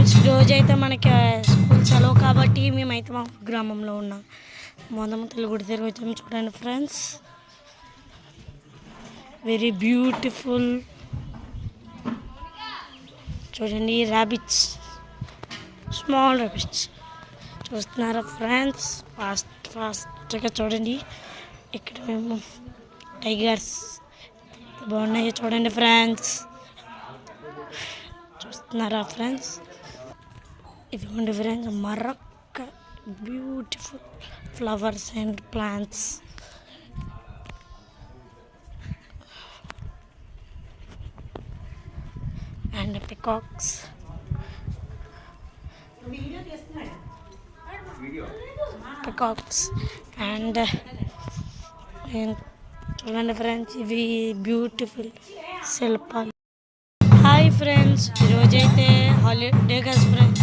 Friends రోజైతే మనకి school సెలవు కాబట్టి మేమైతే మా గ్రామంలో ఉన్నాం. మొదమతల్లి గుడి దగ్గర వచ్చాము. చూడండి ఫ్రెండ్స్, వెరీ బ్యూటిఫుల్. చూడండి ర్యాబిట్స్, స్మాల్ ర్యాబిట్స్ చూస్తున్నారా ఫ్రెండ్స్? ఫాస్ట్గా చూడండి. ఇక్కడ మేము టైగర్స్ బాగున్నాయి చూడండి ఫ్రెండ్స్. చూస్తున్నారా ఫ్రెండ్స్? ఇదిగోండి ఫ్రెండ్స్, మరొక beautiful flowers and plants. And peacocks. And చూడండి ఫ్రెండ్స్, ఇవి బ్యూటిఫుల్ శిల్పాలు. హాయ్ ఫ్రెండ్స్, ఈరోజైతే హాలిడే కదా ఫ్రెండ్స్.